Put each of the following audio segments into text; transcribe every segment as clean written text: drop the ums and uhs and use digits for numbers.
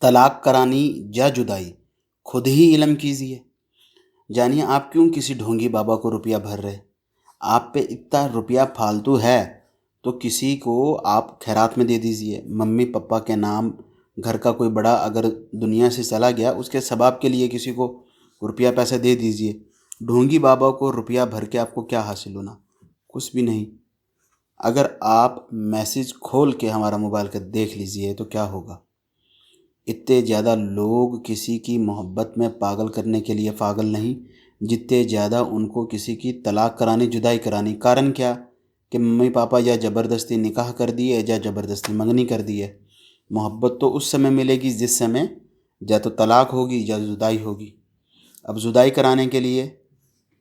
तलाक करानी या जुदाई, खुद ही इल्म कीजिए। जानिए आप क्यों किसी ढोंगी बाबा को रुपया भर रहे। आप पे इतना रुपया फालतू है तो किसी को आप खैरात में दे दीजिए। मम्मी पापा के नाम, घर का कोई बड़ा अगर दुनिया से चला गया उसके सबाब के लिए किसी को रुपया पैसा दे दीजिए। ढोंगी बाबा को रुपया भर के आपको क्या हासिल होना, कुछ भी नहीं। अगर आप मैसेज खोल के हमारा मोबाइल का देख लीजिए तो क्या होगा। इतने ज़्यादा लोग किसी की मोहब्बत में पागल करने के लिए पागल नहीं, जितने ज़्यादा उनको किसी की तलाक करानी, जुदाई करानी। कारण क्या कि मम्मी पापा या ज़बरदस्ती निकाह कर दिए या ज़बरदस्ती मंगनी कर दी है। मोहब्बत तो उस समय मिलेगी जिस समय या तो तलाक होगी या जुदाई होगी। अब जुदाई कराने के लिए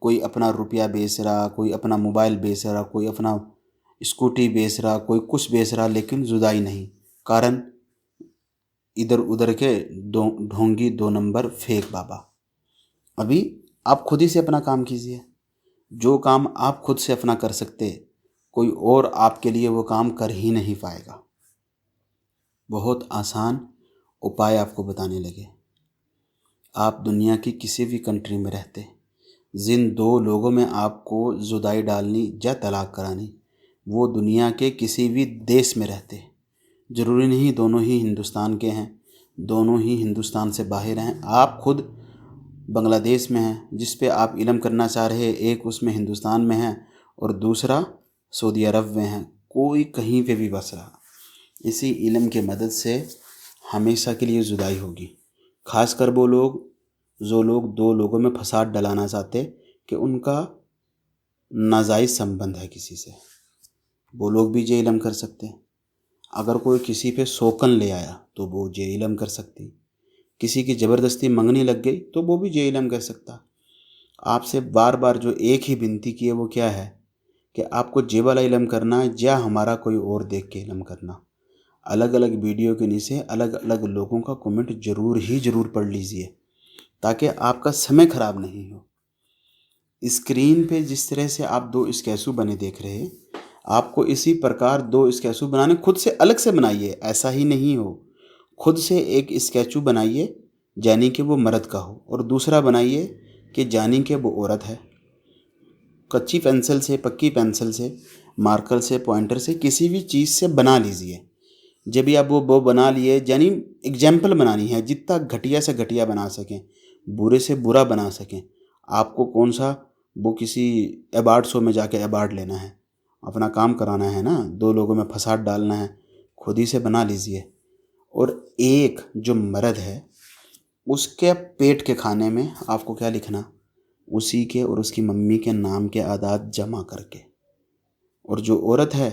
कोई अपना रुपया बेच रहा, कोई अपना मोबाइल बेच रहा, कोई अपना स्कूटी बेच रहा, कोई कुछ बेच रहा, लेकिन जुदाई नहीं। कारण इधर उधर के ढोंगी 2 नंबर फेक बाबा। अभी आप खुद ही से अपना काम कीजिए। जो काम आप खुद से अपना कर सकते, कोई और आपके लिए वो काम कर ही नहीं पाएगा। बहुत आसान उपाय आपको बताने लगे। आप दुनिया की किसी भी कंट्री में रहते, जिन 2 लोगों में आपको जुदाई डालनी या तलाक करानी, वो दुनिया के किसी भी देश में रहते। ज़रूरी नहीं दोनों ही हिंदुस्तान के हैं, दोनों ही हिंदुस्तान से बाहर हैं। आप खुद बांग्लादेश में हैं, जिस पे आप इल्म करना चाह रहे, एक उसमें हिंदुस्तान में है और दूसरा सऊदी अरब में है। कोई कहीं पे भी बस रहा, इसी इल्म के मदद से हमेशा के लिए जुदाई होगी। खासकर वो लोग जो लोग 2 लोगों में फसाद डलाना चाहते कि उनका नाजायज़ संबंध है किसी से, वो लोग भी ये इल्म कर सकते हैं। अगर कोई किसी पे शौकन ले आया तो वो जे इलम कर सकती। किसी की ज़बरदस्ती मंगनी लग गई तो वो भी जे इलम कर सकता। आपसे बार बार जो एक ही विनती की है वो क्या है कि आपको जे वाला इलम करना है या हमारा कोई और देख के इलम करना। अलग अलग वीडियो के नीचे अलग अलग लोगों का कमेंट ज़रूर पढ़ लीजिए ताकि आपका समय ख़राब नहीं हो। स्क्रीन पे जिस तरह से आप 2 स्केचू बने देख रहे हैं, आपको इसी प्रकार 2 स्केचू बनाने, खुद से अलग से बनाइए, ऐसा ही नहीं हो। खुद से एक स्केचू बनाइए जानी कि वो मर्द का हो और दूसरा बनाइए कि जानी कि वो औरत है। कच्ची पेंसिल से, पक्की पेंसिल से, मार्कर से, पॉइंटर से, किसी भी चीज़ से बना लीजिए। जब भी आप वो बना लिए, यानी एग्जाम्पल बनानी है, जितना घटिया से घटिया बना सकें, बुरे से बुरा बना सकें। आपको कौन सा वो किसी अवार्ड शो में जाके अवार्ड लेना है, अपना काम कराना है ना, 2 लोगों में फसाद डालना है, खुद ही से बना लीजिए। और एक जो मर्द है उसके पेट के खाने में आपको क्या लिखना, उसी के और उसकी मम्मी के नाम के आदाद जमा करके, और जो औरत है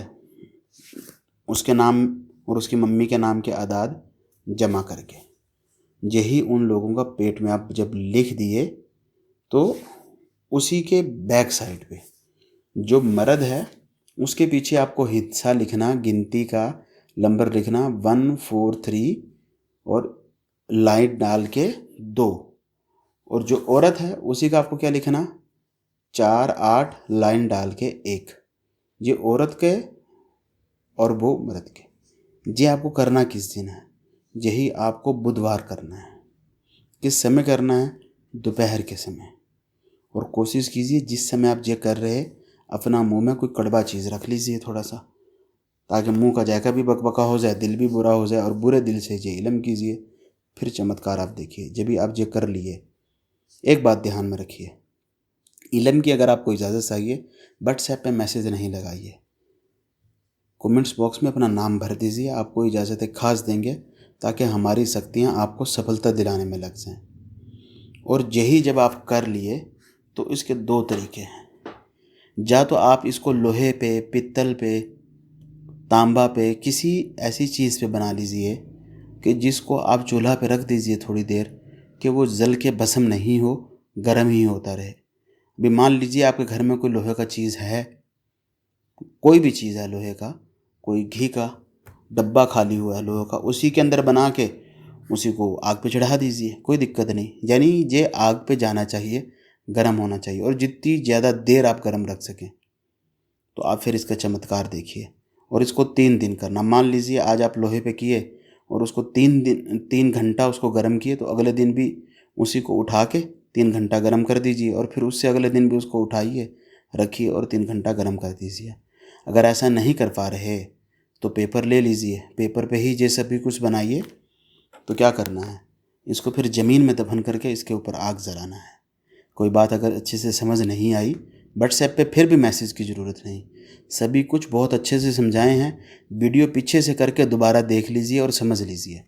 उसके नाम और उसकी मम्मी के नाम के आदाद जमा करके। यही उन लोगों का पेट में आप जब लिख दिए तो उसी के बैक साइड पे जो मर्द है उसके पीछे आपको हिस्सा लिखना, गिनती का नंबर लिखना 1 4 3 और लाइन डाल के 2, और जो औरत है उसी का आपको क्या लिखना 4 8 लाइन डाल के 1। ये औरत के और वो मर्द के। ये आपको करना किस दिन है, यही आपको बुधवार करना है। किस समय करना है, दोपहर के समय। और कोशिश कीजिए जिस समय आप ये कर रहे अपना मुंह में कोई कड़वा चीज़ रख लीजिए थोड़ा सा, ताकि मुंह का जायका भी बकबका हो जाए, दिल भी बुरा हो जाए, और बुरे दिल से ये इल्म कीजिए। फिर चमत्कार आप देखिए। जब भी आप ये कर लिए, एक बात ध्यान में रखिए, इल्म की अगर आपको इजाज़त चाहिए व्हाट्सएप पे मैसेज नहीं लगाइए, कमेंट्स बॉक्स में अपना नाम भर दीजिए। आपको इजाज़तें खास देंगे ताकि हमारी शक्तियाँ आपको सफलता दिलाने में लग जाएं। और यही जब आप कर लिए तो इसके 2 तरीके हैं। या तो आप इसको लोहे पे, पित्तल पे, तांबा पे, किसी ऐसी चीज़ पे बना लीजिए कि जिसको आप चूल्हा पे रख दीजिए थोड़ी देर, कि वो जल के भस्म नहीं हो, गर्म ही होता रहे। अभी मान लीजिए आपके घर में कोई लोहे का चीज़ है, कोई भी चीज़ है लोहे का, कोई घी का डब्बा खाली हुआ है लोहे का, उसी के अंदर बना के उसी को आग पे चढ़ा दीजिए, कोई दिक्कत नहीं। यानी ये आग पे जाना चाहिए, गर्म होना चाहिए, और जितनी ज़्यादा देर आप गर्म रख सकें तो आप फिर इसका चमत्कार देखिए। और इसको 3 दिन करना। मान लीजिए आज आप लोहे पे किए और उसको 3 घंटा उसको गर्म किए, तो अगले दिन भी उसी को उठा के 3 घंटा गर्म कर दीजिए, और फिर उससे अगले दिन भी उसको उठाइए, रखिए और 3 घंटा गर्म कर दीजिए। अगर ऐसा नहीं कर पा रहे तो पेपर ले लीजिए, पेपर पे ही ये सभी कुछ बनाइए। तो क्या करना है, इसको फिर ज़मीन में दफन करके इसके ऊपर आग जलाना है। कोई बात अगर अच्छे से समझ नहीं आई, व्हाट्सएप पे फिर भी मैसेज की ज़रूरत नहीं, सभी कुछ बहुत अच्छे से समझाए हैं। वीडियो पीछे से करके दोबारा देख लीजिए और समझ लीजिए।